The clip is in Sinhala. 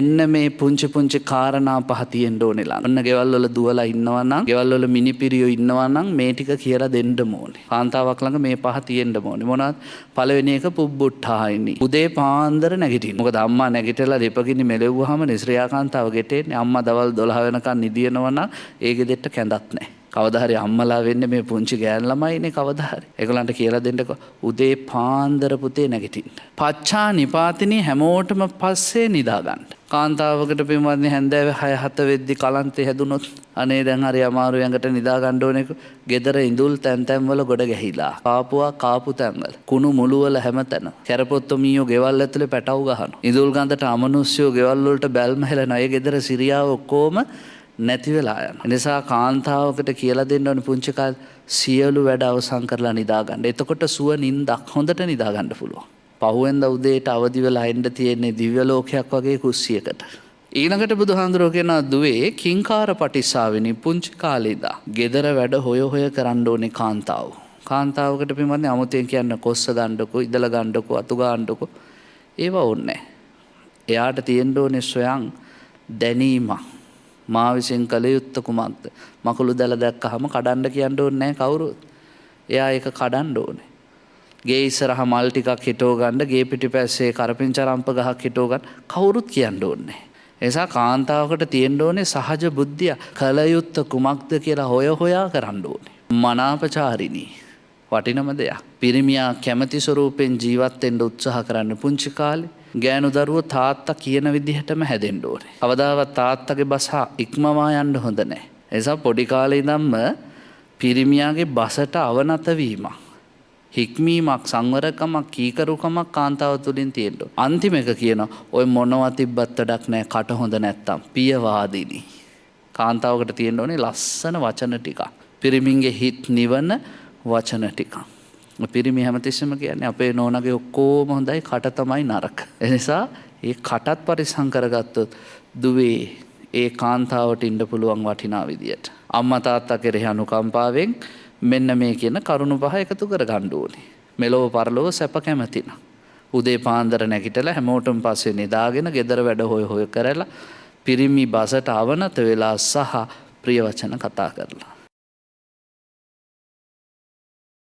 එන්න මේ පුංචි කාරණා පහ තියෙන්න ඕනෙලා. ඔන්න ගෙවල් වල දුවලා ඉන්නවා නම්, ගෙවල් වල මිනිපිරියෝ ඉන්නවා නම් මේ ටික කියලා දෙන්න ඕනේ. කාන්තාවක් ළඟ මේ පහ තියෙන්න ඕනේ. මොනවාද? පළවෙනි එක පුබ්බුට්ටායිනි. උදේ පාන්දර නැගිටින්න. මොකද අම්මා නැගිටලා දෙපගිනි මෙලෙව්වහම නිශ්‍රියා කාන්තාව ගෙටෙන්නේ. අම්මා දවල් 12 වෙනකන් නිදිනවා නම් ඒ ගෙදෙට්ට කැඳක් නැහැ. කවදා හරි අම්මලා වෙන්නේ මේ පුංචි ගෑන් ළමයිනේ කවදා හරි. ඒගොල්ලන්ට කියලා දෙන්නකො උදේ පාන්දර පුතේ නැගිටින්න. පච්චා නිපාතිනී හැමෝටම පස්සේ නිදා ගන්න. කාන්තාවකට පින්වත්නි හැන්දෑවේ 6-7 වෙද්දි කලන්තේ හැදුනොත් අනේ දැන් හරි අමාරු යඟට නිදා ගන්න ඕනේ. ගෙදර ඉඳුල් තැන් වල ගොඩ ගැහිලා. කාපුවා කාපු තැන් වල. කුණු මුළු වල හැමතැන. කැරපොත්තෝ මීයෝ ගෙවල් ඇතුලේ පැටව ගහනවා. ඉඳුල් ගඳට අමනුෂ්‍යෝ ගෙවල් වලට බැල්ම හෙලනවා. ඒ ගෙදර සිරියාව ඔක්කොම නැති වෙලා යනවා. ඒ නිසා කාන්තාවකට කියලා දෙන්න ඕනේ පුංචි කාලේ සියලු වැඩ අවසන් කරලා නිදා ගන්න. එතකොට සුව නිින්දක් හොඳට නිදා ගන්න පුළුවන්. පහුවෙන්ද උදේට අවදි වෙලා එන්න තියෙන්නේ දිව්‍ය ලෝකයක් වගේ කුස්සියකට. ඊළඟට බුදුහාඳුරෝ කියනවා දුවේ කිංකාර පටිස්සාවෙනි පුංචි කාලේ ඉඳා ගෙදර වැඩ හොය කරන්න ඕනේ කාන්තාව. කාන්තාවකට පින්වත්නි අමුතෙන් කියන්න කොස්ස ගන්නකො, ඉදල ගන්නකො, අතු ගන්නකො ඒව ඕනේ නැහැ. එයාට තියෙන්න ඕනේ ස්වයං දැනීමක්. මා විසින් කළ යුත්තේ කුමක්ද? මකුළු දැල දැක්කහම කඩන්න කියන්න ඕනේ නැහැ කවුරුත්. එයා ඒක කඩන්න ඕනේ. ගේ ඉස්සරහා මල් ටිකක් හිටව ගන්න, ගේ පිටිපස්සේ කරපිංචරම්ප ගහක් හිටව ගන්න කවුරුත් කියන්න ඕනේ නැහැ. ඒ නිසා කාන්තාවකට තියෙන්න ඕනේ සහජ බුද්ධිය. කළ යුත්තේ කුමක්ද කියලා හොයා කරන්න ඕනේ. මනාපචාරිණී වටිනම දෙයක්. පිරිමියා කැමැති ස්වරූපෙන් ජීවත් වෙන්න උත්සාහ කරන්න පුංචි කාලේ. ගෑනු දරුවෝ තාත්තා කියන විදිහටම හැදෙන්න ඕනේ. කවදාවත් තාත්තගේ බස ඉක්මවා යන්න හොඳ නැහැ. ඒ නිසා පොඩි කාලේ ඉඳන්ම පිරිමියාගේ බසට අවනත වීමක්, හික්මීමක්, සංවරකමක්, කීකරුකමක් කාන්තාව තුළින් තියෙන්න ඕනේ. අන්තිම එක කියනවා ඔය මොනවා තිබ්බත් වැඩක් නැහැ කට හොඳ නැත්තම් පියවාදිනී. කාන්තාවකට තියෙන්න ඕනේ ලස්සන වචන ටිකක්. පිරිමින්ගේ හිත් නිවන වචන ටිකක්. පිරිමි හැමතිස්සෙම කියන්නේ අපේ නෝනගේ ඔක්කොම හොඳයි කට තමයි නරක. ඒ නිසා ඒ කටත් පරිස්සම් කරගත්තොත් දුවේ ඒ කාන්තාවට ඉන්න පුළුවන් වටිනා විදියට. අම්මා තාත්තා කෙරෙහි අනුකම්පාවෙන් මෙන්න මේ කියන කරුණු පහ එකතු කරගන්න ඕනේ. මෙලොව පරලොව සැප කැමතිනම්. උදේ පාන්දර නැගිටලා හැමෝටම පස්සේ නිදාගෙන ගෙදර වැඩ හොය කරලා පිරිමි බසට අවනත වෙලා සහ ප්‍රිය වචන කතා කරලා